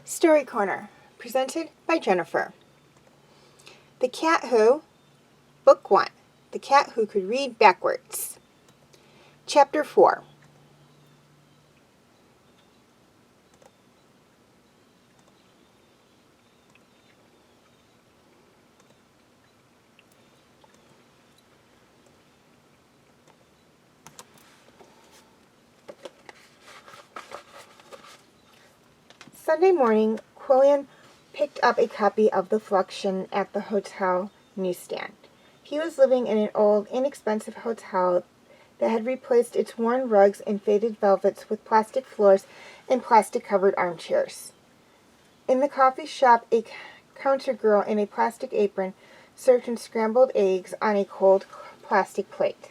Story Corner, presented by Jennifer. The Cat Who, Book 1, The Cat Who Could Read Backwards. Chapter 4. Sunday morning, Qwuilleran picked up a copy of the Fluxion at the hotel newsstand. He was living in an old, inexpensive hotel that had replaced its worn rugs and faded velvets with plastic floors and plastic-covered armchairs. In the coffee shop, a counter girl in a plastic apron served him scrambled eggs on a cold plastic plate,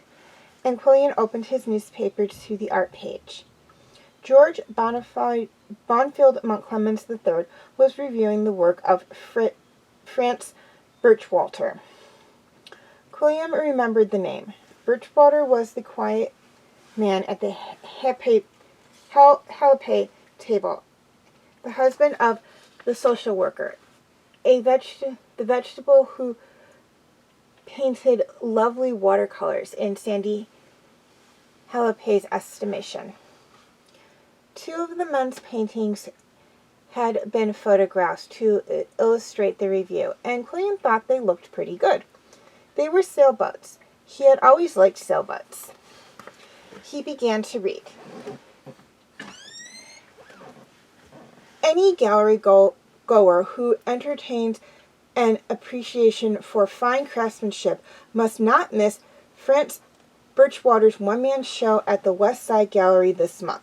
and Qwuilleran opened his newspaper to the art page. George Bonfield Montclemens III was reviewing the work of Franz Birchwalter. Qwuilleran remembered the name. Birchwalter was the quiet man at the Halipay table, the husband of the social worker, the vegetable who painted lovely watercolors in Sandy Halipay's estimation. Two of the men's paintings had been photographs to illustrate the review, and Qwuilleran thought they looked pretty good. They were sailboats. He had always liked sailboats. He began to read. Any gallery goer who entertains an appreciation for fine craftsmanship must not miss Franz Birchwalter's one-man show at the West Side Gallery this month,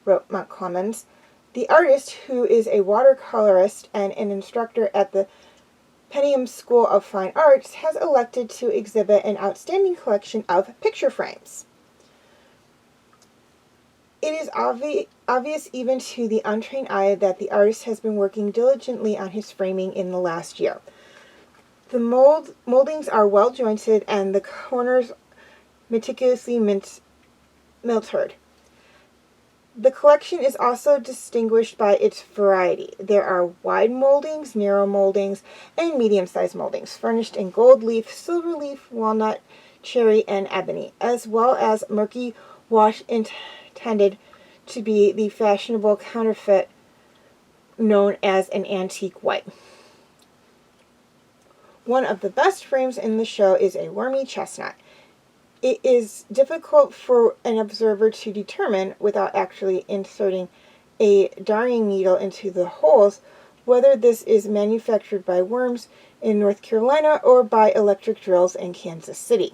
wrote Montclemens. The artist, who is a watercolorist and an instructor at the Penham School of Fine Arts, has elected to exhibit an outstanding collection of picture frames. It is obvious even to the untrained eye that the artist has been working diligently on his framing in the last year. The moldings are well jointed and the corners meticulously miltered. The collection is also distinguished by its variety. There are wide moldings, narrow moldings, and medium-sized moldings, furnished in gold leaf, silver leaf, walnut, cherry, and ebony, as well as murky wash intended to be the fashionable counterfeit known as an antique white. One of the best frames in the show is a wormy chestnut. It is difficult for an observer to determine, without actually inserting a darning needle into the holes, whether this is manufactured by Worms in North Carolina or by electric drills in Kansas City.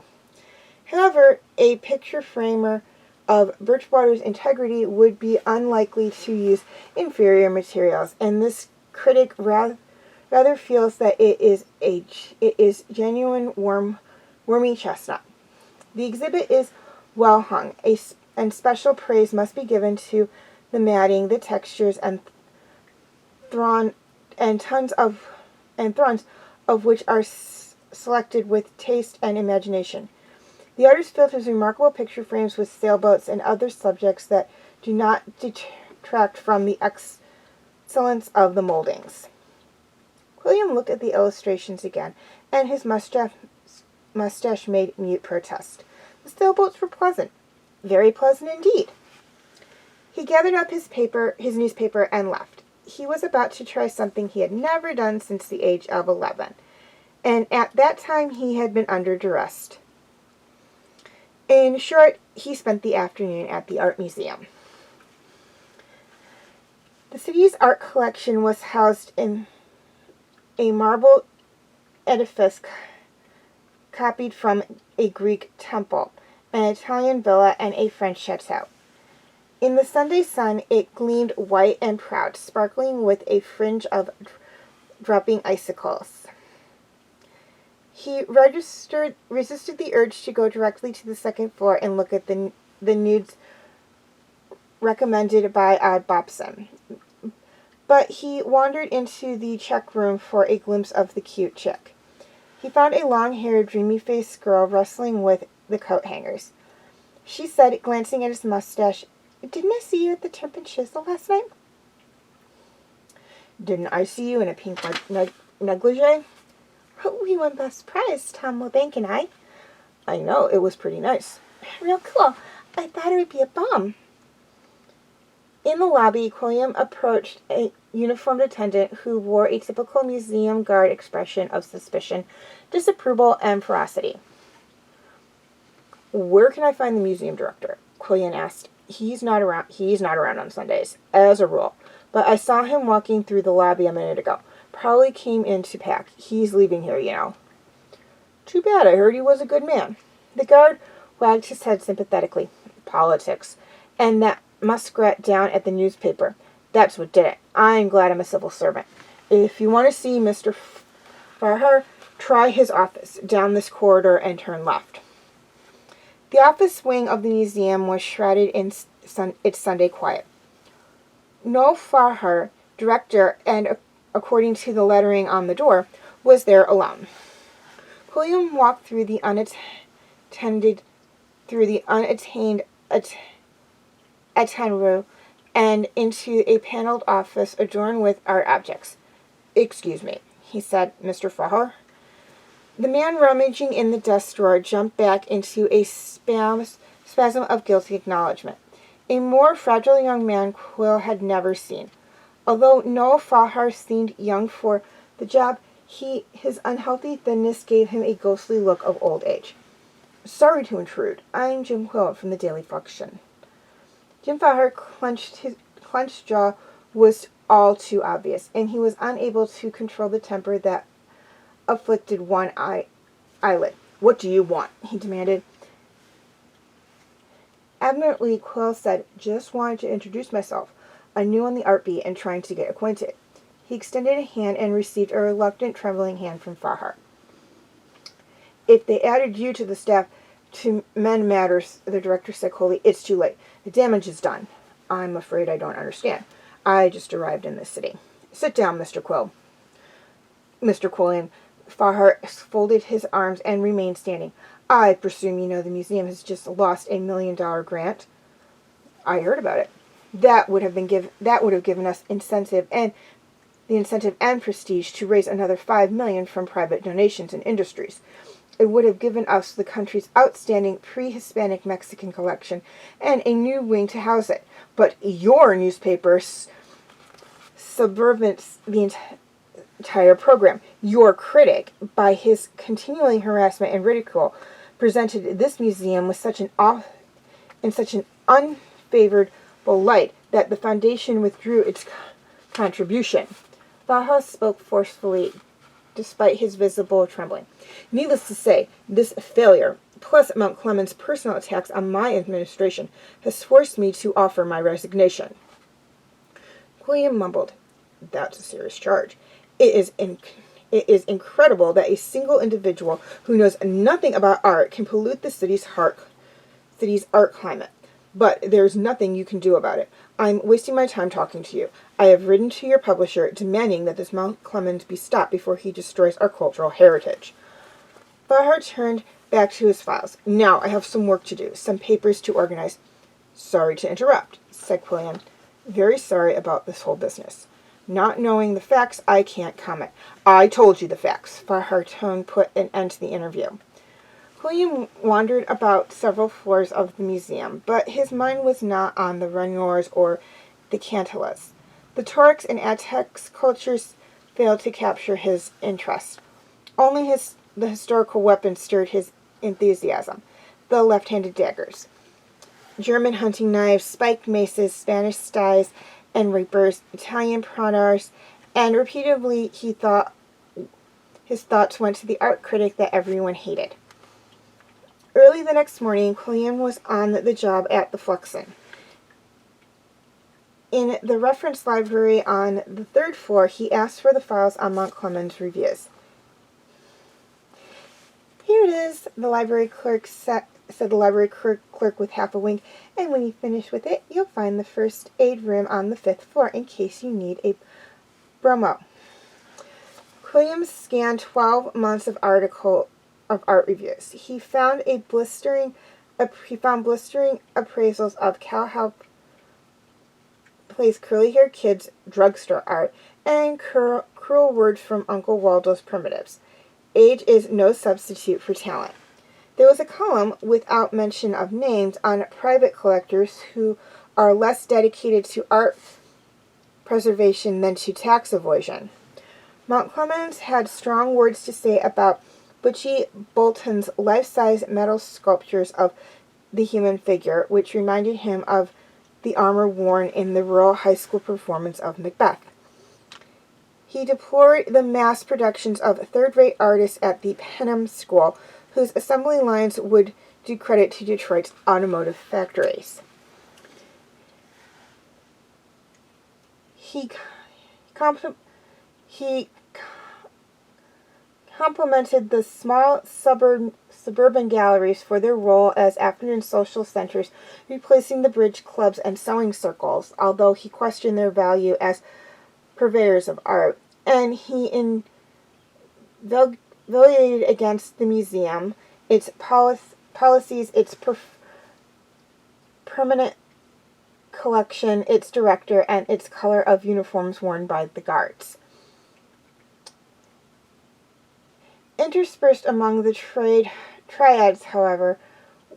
However, a picture framer of Birchwalter's integrity would be unlikely to use inferior materials, and this critic rather feels that it is genuine wormy chestnut. The exhibit is well hung, and special praise must be given to the matting, the textures, and thrones of which are selected with taste and imagination. The artist filled his remarkable picture frames with sailboats and other subjects that do not detract from the excellence of the moldings. Qwuilleran looked at the illustrations again, and his mustache made mute protest. The sailboats were pleasant. Very pleasant indeed. He gathered up his newspaper, and left. He was about to try something he had never done since the age of 11, and at that time he had been under duress. In short, he spent the afternoon at the art museum. The city's art collection was housed in a marble edifice copied from a Greek temple, an Italian villa, and a French chateau. In the Sunday sun, it gleamed white and proud, sparkling with a fringe of dropping icicles. He resisted the urge to go directly to the second floor and look at the nudes recommended by Bobson. But he wandered into the check room for a glimpse of the cute chick. He found a long-haired, dreamy-faced girl wrestling with the coat hangers. She said, glancing at his mustache, "Didn't I see you at the Temp and Chisel last night?" "Didn't I see you in a pink negligee?" "Oh, we won best prize, Tom Milbank and I." "I know, it was pretty nice." "Real cool. I thought it would be a bomb." In the lobby, Qwuilleran approached a uniformed attendant who wore a typical museum guard expression of suspicion, disapproval, and ferocity. "Where can I find the museum director?" Qwuilleran asked. He's not around on Sundays, as a rule. But I saw him walking through the lobby a minute ago. Probably came in to pack. He's leaving here, you know." "Too bad. I heard he was a good man." The guard wagged his head sympathetically. "Politics. And that muskrat down at the newspaper. That's what did it. I'm glad I'm a civil servant. If you want to see Mr. Farhar, try his office, down this corridor and turn left." The office wing of the museum was shrouded in its Sunday quiet. No Farhar, director, and according to the lettering on the door, was there alone. Qwuilleran walked through the unattained atelier and into a paneled office adorned with art objects. "Excuse me," he said, "Mr. Farhar?" The man rummaging in the desk drawer jumped back into a spasm of guilty acknowledgement. A more fragile young man Quill had never seen. Although Noah Farhar seemed young for the job, his unhealthy thinness gave him a ghostly look of old age. "Sorry to intrude. I'm Jim Qwilleran from the Daily Fluxion." Jim Farhar's clenched jaw was all too obvious, and he was unable to control the temper that afflicted one eyelid. "What do you want?" he demanded. Abnormally, Quill said, "Just wanted to introduce myself. I'm new on the art beat and trying to get acquainted." He extended a hand and received a reluctant, trembling hand from Farhar. "If they added you to the staff to mend matters," the director said coldly, "it's too late. The damage is done." "I'm afraid I don't understand. I just arrived in this city." "Sit down, Mr. Qwilleran." Farhar folded his arms and remained standing. "I presume you know the museum has just lost $1 million grant." "I heard about it." That would have given us incentive and prestige to raise another $5 million from private donations and industries. It would have given us the country's outstanding pre-Hispanic Mexican collection and a new wing to house it. But your newspaper subverts the entire program. Your critic, by his continuing harassment and ridicule, presented this museum with such an unfavored light that the foundation withdrew its contribution. Baja spoke forcefully, despite his visible trembling. "Needless to say, this failure, plus Mount Clemens' personal attacks on my administration, has forced me to offer my resignation." Qwuilleran mumbled, "That's a serious charge. It is incredible that a single individual who knows nothing about art can pollute the city's art climate. But there's nothing you can do about it. I'm wasting my time talking to you. I have written to your publisher demanding that this Mount Clemens be stopped before he destroys our cultural heritage." Farhar turned back to his files. Now I have some work to do, some papers to organize. Sorry to interrupt, said Qwuilleran. Very sorry about this whole business. Not knowing the facts, I can't comment. I told you the facts. Farhartone put an end to the interview. Qwuilleran wandered about several floors of the museum, but his mind was not on the Renoirs or the Cantillas. The Taurics and Aztecs cultures failed to capture his interest. Only the historical weapons stirred his enthusiasm, the left-handed daggers. German hunting knives, spiked maces, Spanish styes and reapers, Italian pronars, and repeatedly his thoughts went to the art critic that everyone hated. Early the next morning, Qwuilleran was on the job at the Fluxion. In the reference library on the third floor, he asked for the files on Montclemen's reviews. Here it is, the library clerk said the library clerk with half a wink, and when you finish with it, you'll find the first aid room on the 5th floor in case you need a bromo. Qwuilleran scanned 12 months of art reviews. He found blistering appraisals of Cal Plays Curly-Haired Kids drugstore art and cruel words from Uncle Waldo's Primitives. Age is no substitute for talent. There was a column, without mention of names, on private collectors who are less dedicated to art preservation than to tax avoidance. Montclemen's had strong words to say about Butchie Bolton's life-size metal sculptures of the human figure, which reminded him of the armor worn in the rural high school performance of Macbeth. He deplored the mass productions of third-rate artists at the Penham School, whose assembly lines would do credit to Detroit's automotive factories. He complimented the small suburban galleries for their role as afternoon social centers, replacing the bridge clubs and sewing circles, although he questioned their value as purveyors of art, and he inveighed against the museum, its policies, its permanent collection, its director, and its color of uniforms worn by the guards. Interspersed among the triads, however,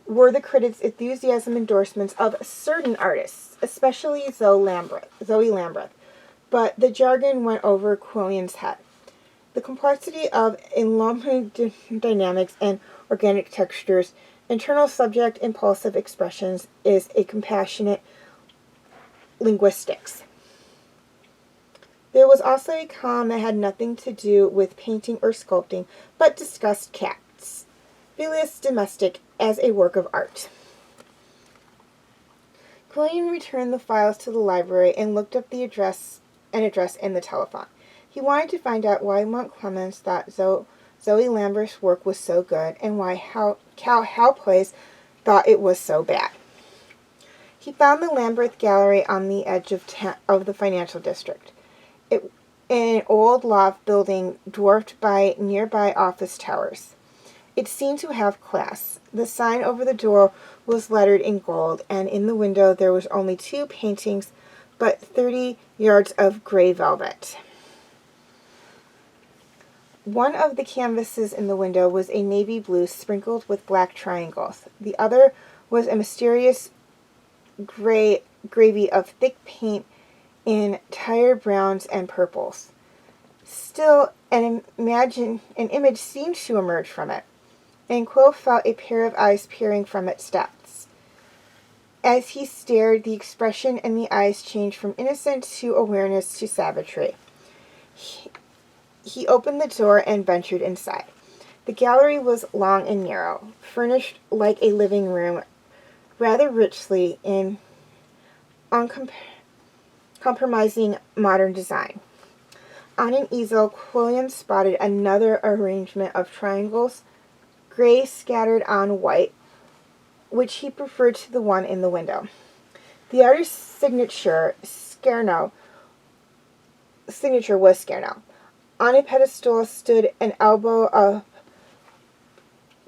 were the critics' enthusiasm endorsements of certain artists, especially Zoe Lambreth, but the jargon went over Qwuilleran's head. The complexity of enlambment dynamics and organic textures, internal subject impulsive expressions, is a compassionate linguistics. There was also a column that had nothing to do with painting or sculpting, but discussed cats, Felis domestic, as a work of art. Qwuilleran returned the files to the library and looked up the address in the telephone. He wanted to find out why Montclemen's thought Zoe Lamberth's work was so good and why Cal Plays thought it was so bad. He found the Lamberth Gallery on the edge of the financial district. In an old loft building dwarfed by nearby office towers. It seemed to have class. The sign over the door was lettered in gold, and in the window there was only 2 paintings, but 30 yards of gray velvet. One of the canvases in the window was a navy blue sprinkled with black triangles. The other was a mysterious gravy of thick paint in tired browns and purples. Still, an image seemed to emerge from it, and Quill felt a pair of eyes peering from its depths. As he stared, the expression in the eyes changed from innocence to awareness to savagery. He opened the door and ventured inside. The gallery was long and narrow, furnished like a living room, rather richly in uncompromising modern design. On an easel, Qwuilleran spotted another arrangement of triangles, gray scattered on white, which he preferred to the one in the window. The artist's signature was Scerno. On a pedestal stood an elbow of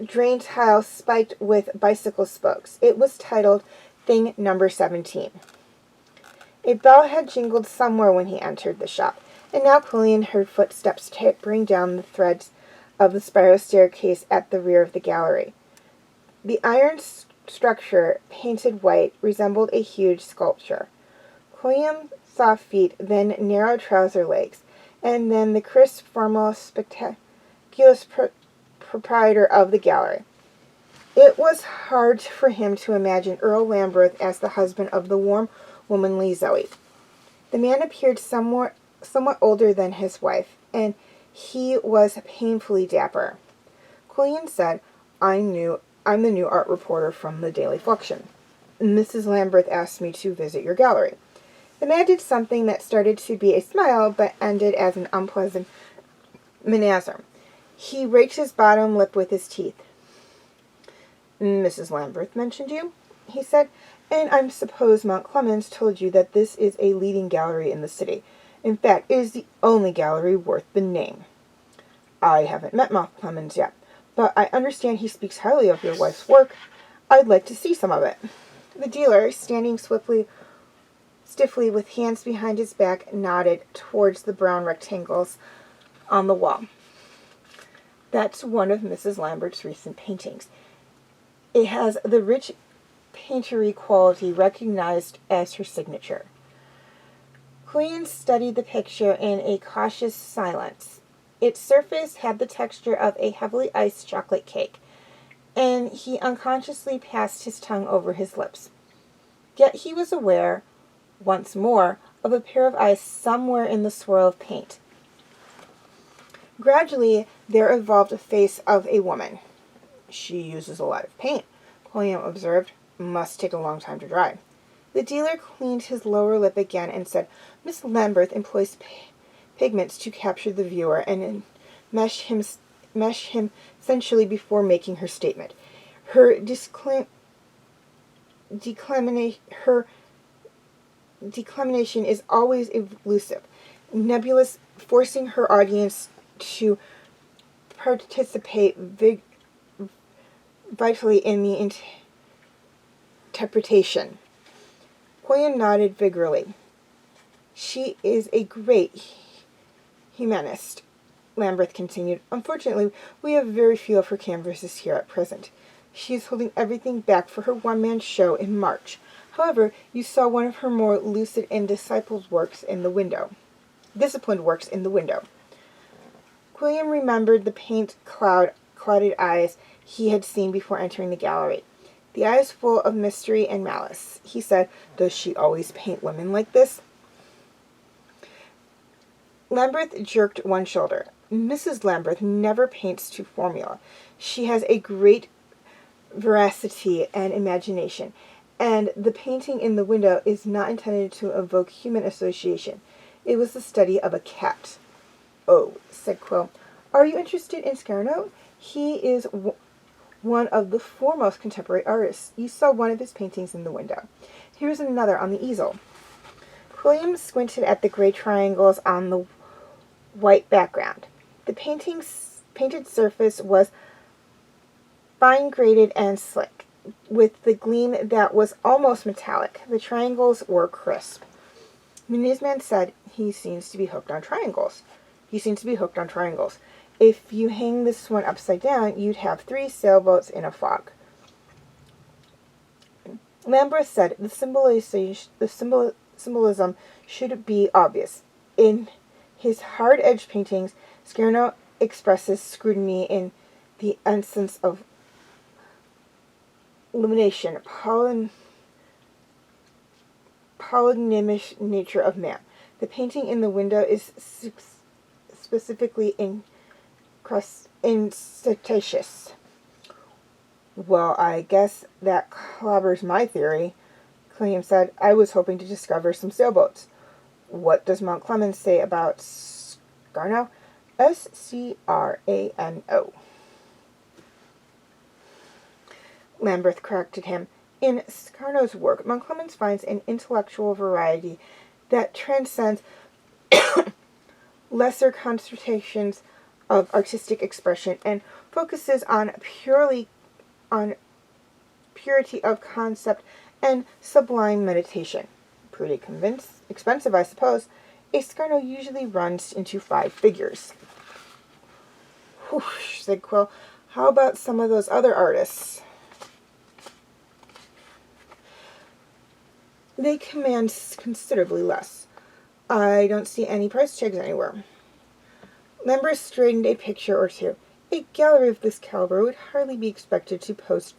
drain tile spiked with bicycle spokes. It was titled Thing Number 17. A bell had jingled somewhere when he entered the shop, and now Qwuilleran heard footsteps tapering down the threads of the spiral staircase at the rear of the gallery. The iron structure, painted white, resembled a huge sculpture. Qwuilleran saw feet, then narrow trouser legs, and then the crisp, formal, spectacular proprietor of the gallery. It was hard for him to imagine Earl Lambert as the husband of the warm, womanly Zoe. The man appeared somewhat older than his wife, and he was painfully dapper. Qwuilleran said, I'm the new art reporter from the Daily Fluxion. Mrs. Lambert asked me to visit your gallery. The man did something that started to be a smile, but ended as an unpleasant menacer. He raked his bottom lip with his teeth. Mrs. Lambert mentioned you, he said, and I suppose Mount Clemens told you that this is a leading gallery in the city. In fact, it is the only gallery worth the name. I haven't met Mount Clemens yet, but I understand he speaks highly of your wife's work. I'd like to see some of it. The dealer, standing stiffly with hands behind his back, nodded towards the brown rectangles on the wall. That's one of Mrs. Lambert's recent paintings. It has the rich painterly quality recognized as her signature. Qwuilleran studied the picture in a cautious silence. Its surface had the texture of a heavily iced chocolate cake, and he unconsciously passed his tongue over his lips. Yet he was aware, once more, of a pair of eyes somewhere in the swirl of paint. Gradually, there evolved a face of a woman. She uses a lot of paint, Qwuilleran observed. Must take a long time to dry. The dealer cleaned his lower lip again and said, Miss Lambert employs pigments to capture the viewer and mesh him sensually before making her statement. Her declamation is always elusive, nebulous, forcing her audience to participate vitally in the interpretation. Qwuilleran nodded vigorously. She is a great humanist, Lambert continued. Unfortunately, we have very few of her canvases here at present. She is holding everything back for her one-man show in March. However, you saw one of her more lucid and disciplined works in the window. Qwuilleran remembered the clouded eyes he had seen before entering the gallery. The eyes full of mystery and malice. He said, Does she always paint women like this? Lambert jerked one shoulder. Mrs. Lambert never paints to formula. She has a great veracity and imagination, and the painting in the window is not intended to evoke human association. It was the study of a cat. Oh, said Quill. Are you interested in Scarno? He is one of the foremost contemporary artists. You saw one of his paintings in the window. Here's another on the easel. Qwuilleran squinted at the gray triangles on the white background. The painted surface was fine-grained and slick, with the gleam that was almost metallic. The triangles were crisp. The newsman said, He seems to be hooked on triangles. If you hang this one upside down, you'd have 3 sailboats in a fog. Lambert said the symbolism should be obvious. In his hard-edged paintings, Scarno expresses scrutiny in the essence of illumination, polygynous nature of man. The painting in the window is specifically incrustaceous. Well, I guess that clobbers my theory, Qwuilleran said. I was hoping to discover some sailboats. What does Mount Clemens say about Scarno? Scrano. Lambert corrected him. In Scarno's work, Mount Clemens finds an intellectual variety that transcends lesser concentrations of artistic expression and focuses on purity of concept and sublime meditation. Pretty expensive, I suppose. A scarno usually runs into 5 figures. Whoosh, said Quill. How about some of those other artists? They command considerably less. I don't see any price tags anywhere. Lambert straightened a picture or two. A gallery of this caliber would hardly be expected to post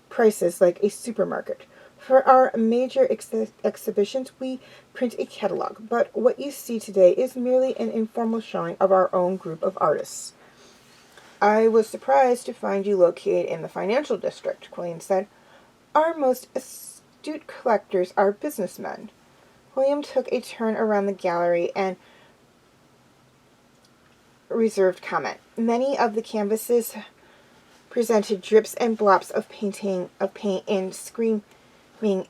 prices like a supermarket. For our major exhibitions, we print a catalog, but what you see today is merely an informal showing of our own group of artists. I was surprised to find you located in the financial district, Qwuilleran said. Our most astute collectors are businessmen. William took a turn around the gallery and reserved comment. Many of the canvases presented drips and blops of paint in screaming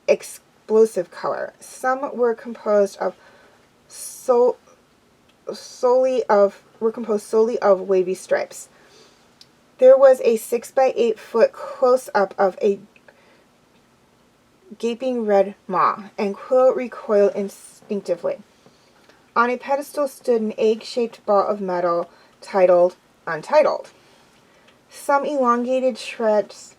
explosive color. Some were composed solely of wavy stripes. There was a 6 by 8 foot close-up of a gaping red maw, and Quill recoiled instinctively. On a pedestal stood an egg-shaped ball of metal titled Untitled. Some elongated shapes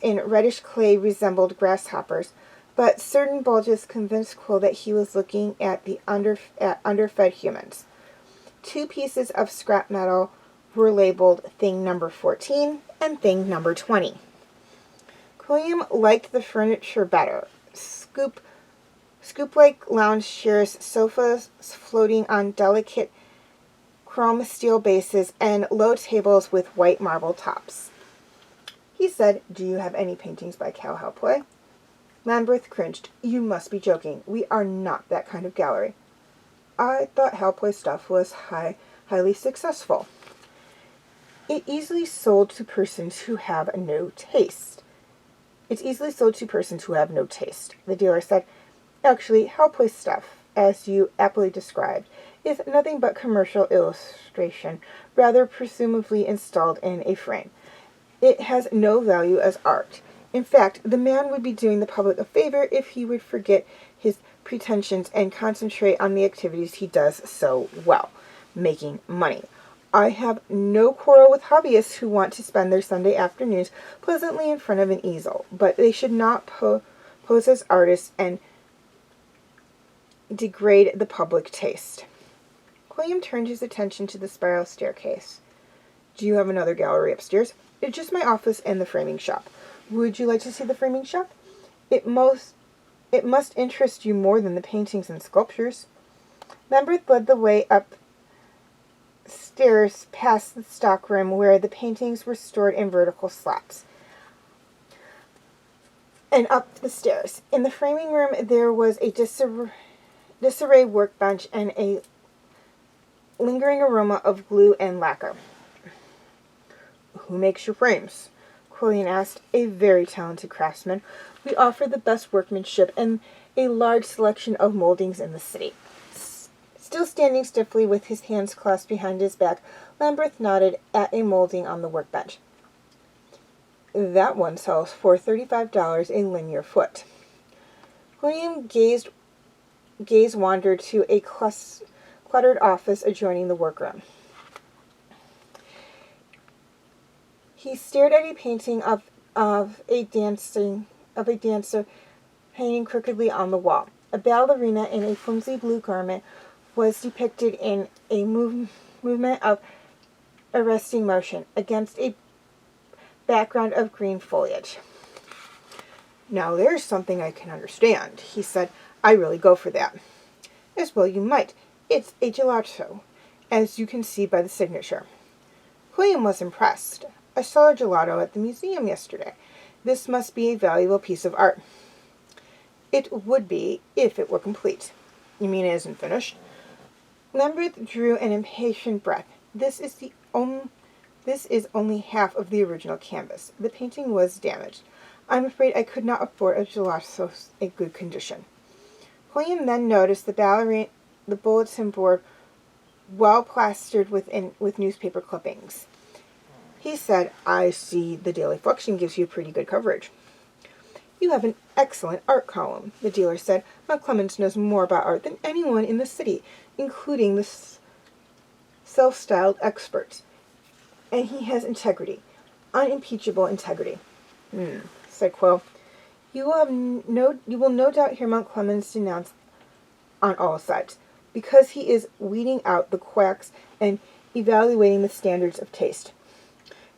in reddish clay resembled grasshoppers, but certain bulges convinced Quill that he was looking at underfed humans. 2 pieces of scrap metal were labeled Thing Number 14 and Thing Number 20. Quwuilleran liked the furniture better. Scoop-like lounge chairs, sofas floating on delicate chrome steel bases, and low tables with white marble tops. He said, Do you have any paintings by Cal Halpway? Lambert cringed. You must be joking. We are not that kind of gallery. I thought Halpway's stuff was highly successful. It's easily sold to persons who have no taste. The dealer said. Actually, Halpway's stuff, as you aptly described, is nothing but commercial illustration, rather presumably installed in a frame. It has no value as art. In fact, the man would be doing the public a favor if he would forget his pretensions and concentrate on the activities he does so well, making money. I have no quarrel with hobbyists who want to spend their Sunday afternoons pleasantly in front of an easel, but they should not pose as artists and degrade the public taste. Quwuilleran turned his attention to the spiral staircase. Do you have another gallery upstairs? It's just my office and the framing shop. Would you like to see the framing shop? It must interest you more than the paintings and sculptures. Lambert led the way up stairs past the stockroom where the paintings were stored in vertical slats, and up the stairs. In the framing room there was a disarray workbench and a lingering aroma of glue and lacquer. Who makes your frames? Qwuilleran asked. A very talented craftsman. We offer the best workmanship and a large selection of moldings in the city. Still standing stiffly with his hands clasped behind his back, Lambert nodded at a molding on the workbench. That one sells for $35 a linear foot. Qwuilleran's gaze wandered to a cluttered office adjoining the workroom. He stared at a painting of a dancer hanging crookedly on the wall. A ballerina in a flimsy blue garment was depicted in a movement of arresting motion against a background of green foliage. Now there's something I can understand, he said. I really go for that. As well you might. It's a gelato, as you can see by the signature. Qwuilleran was impressed. I saw a gelato at the museum yesterday. This must be a valuable piece of art. It would be, if it were complete. You mean it isn't finished? Lambert drew an impatient breath. This is only half of the original canvas. The painting was damaged. I'm afraid I could not afford a gelato in good condition. Qwuilleran then noticed the bulletin board well plastered with newspaper clippings. He said, I see the Daily Fluxion gives you pretty good coverage. You have an excellent art column, the dealer said. Mount Clemens knows more about art than anyone in the city, including the self-styled experts. And he has integrity. Unimpeachable integrity. Said Quill. You will no doubt hear Mount Clemens denounced on all sides, because he is weeding out the quacks and evaluating the standards of taste.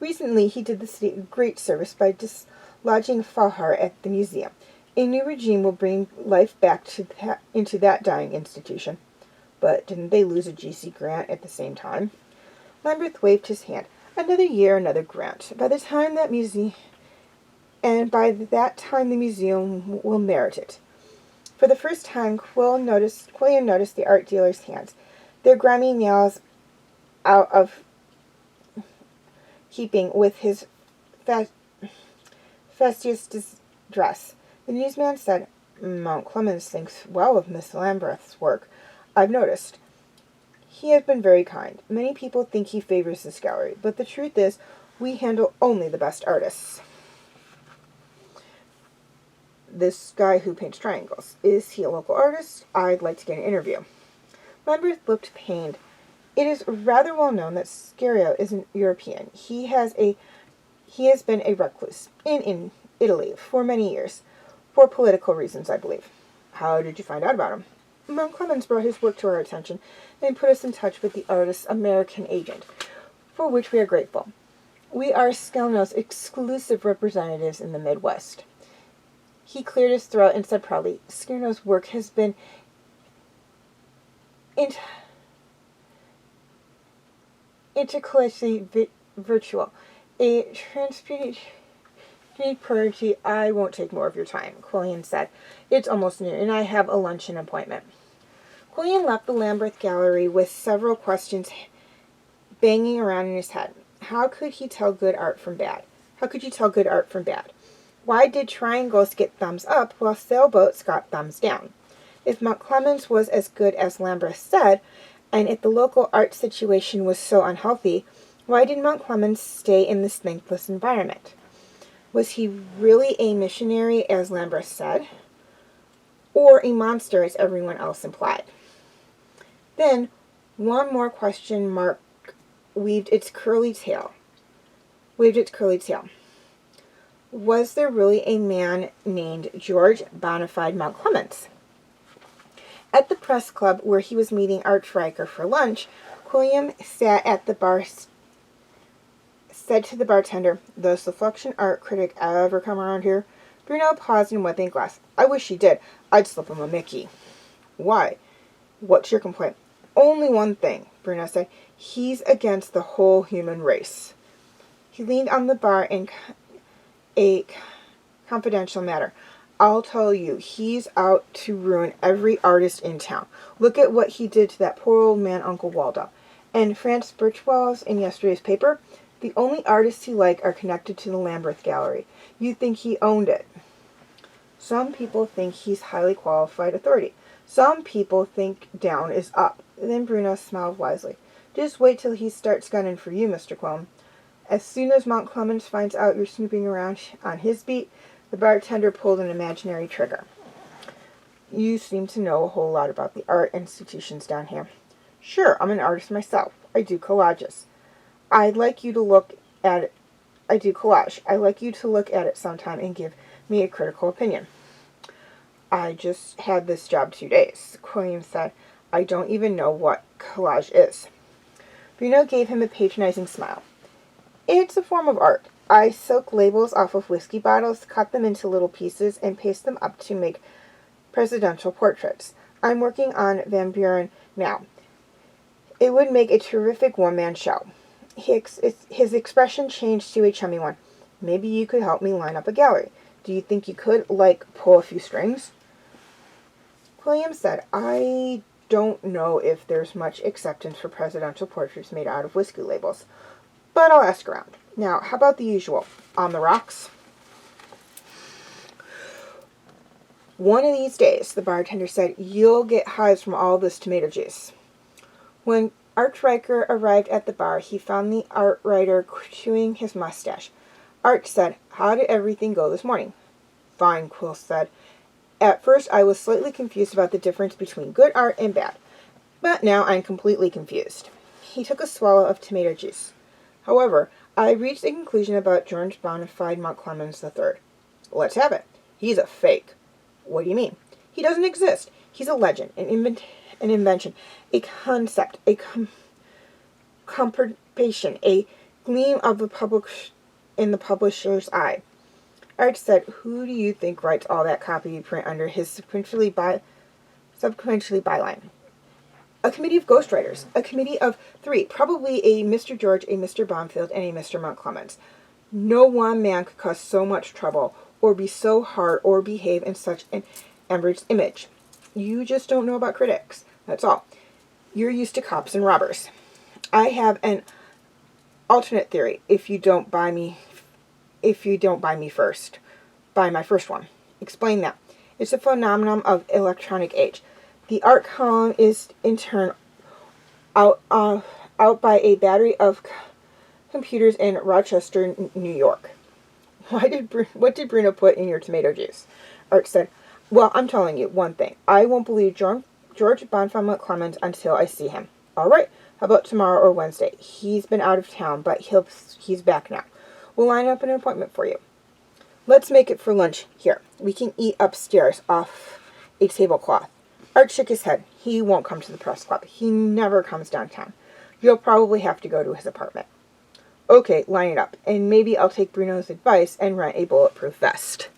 Recently, he did the city a great service by dislodging Fahar at the museum. A new regime will bring life back into that dying institution. But didn't they lose a GC grant at the same time? Lambert waved his hand. Another year, another grant. By that time the museum will merit it. For the first time, Qwuilleran noticed the art dealer's hands, their grimy nails out of keeping with his fastidious dress. The newsman said, Mount Clemens thinks well of Miss Lamberth's work. I've noticed. He has been very kind. Many people think he favors this gallery, but the truth is, we handle only the best artists. This guy who paints triangles. Is he a local artist? I'd like to get an interview. Lambert looked pained. It is rather well known that Scario isn't European. He has been a recluse in Italy for many years, for political reasons, I believe. How did you find out about him? Mount Clemens brought his work to our attention and put us in touch with the artist's American agent, for which we are grateful. We are Skelno's exclusive representatives in the Midwest. He cleared his throat and said proudly, Skelno's work has been intercollegially virtual. A transparent priority. I won't take more of your time, Qwuilleran said. It's almost noon, and I have a luncheon appointment. Qwuilleran left the Lambert Gallery with several questions banging around in his head. How could he tell good art from bad? How could you tell good art from bad? Why did triangles get thumbs up while sailboats got thumbs down? If Mount Clemens was as good as Lambert said, and if the local art situation was so unhealthy, why did Mount Clemens stay in this thankless environment? Was he really a missionary, as Lambert said, or a monster, as everyone else implied? Then, one more question mark waved its curly tail. Was there really a man named George Bonafide Mount Clemens? At the press club where he was meeting Art Riker for lunch, Qwuilleran sat at the bar, said to the bartender, Does the Fluxion art critic ever come around here? Bruno paused and went in glass. I wish he did. I'd slip him a Mickey. Why? What's your complaint? Only one thing, Bruno said. He's against the whole human race. He leaned on the bar in a confidential matter. I'll tell you, he's out to ruin every artist in town. Look at what he did to that poor old man, Uncle Waldo. And Franz Birchwell's in yesterday's paper. The only artists he liked are connected to the Lambert Gallery. You think he owned it. Some people think he's highly qualified authority. Some people think down is up. Then Bruno smiled wisely. Just wait till he starts gunning for you, Mr. Qwuilleran. As soon as Mount Clemens finds out you're snooping around on his beat, the bartender pulled an imaginary trigger. You seem to know a whole lot about the art institutions down here. Sure, I'm an artist myself. I do collages. I'd like you to look at it. I do collage. I'd like you to look at it sometime and give me a critical opinion. I just had this job 2 days, Qwuilleran said. I don't even know what collage is. Bruno gave him a patronizing smile. It's a form of art. I soak labels off of whiskey bottles, cut them into little pieces, and paste them up to make presidential portraits. I'm working on Van Buren now. It would make a terrific one-man show. His expression changed to a chummy one. Maybe you could help me line up a gallery. Do you think you could, pull a few strings? Qwuilleran said, I don't know if there's much acceptance for presidential portraits made out of whiskey labels, but I'll ask around. Now, how about the usual? On the rocks? One of these days, the bartender said, you'll get hives from all this tomato juice. When Art Riker arrived at the bar. He found the art writer chewing his mustache. Art said, "How did everything go this morning?" "Fine," Quill said. "At first I was slightly confused about the difference between good art and bad, but now I'm completely confused." He took a swallow of tomato juice. "However, I reached a conclusion about George Bonafide Montclemens III. Let's have it." "He's a fake." "What do you mean?" "He doesn't exist. He's a legend, an invention, a concept, a computation, a gleam of in the publisher's eye." Art said, "Who do you think writes all that copy you print under his subsequently byline?" "A committee of ghostwriters. A committee of 3, probably a Mr. George, a Mr. Bonfield, and a Mr. Montclemens. No one man could cause so much trouble, or be so hard, or behave in such an average image. You just don't know about critics. That's all. You're used to cops and robbers. I have an alternate theory. If you don't buy my first one." "Explain that." "It's a phenomenon of electronic age. The art column is in turn out by a battery of computers in Rochester, New York." What did Bruno put in your tomato juice?" Art said, "Well, I'm telling you one thing. I won't believe George Bonfim McClemens until I see him." "All right. How about tomorrow or Wednesday?" "He's been out of town, but he's back now. We'll line up an appointment for you." "Let's make it for lunch here. We can eat upstairs off a tablecloth." Art shook his head. "He won't come to the press club. He never comes downtown. You'll probably have to go to his apartment." "Okay, line it up. And maybe I'll take Bruno's advice and rent a bulletproof vest."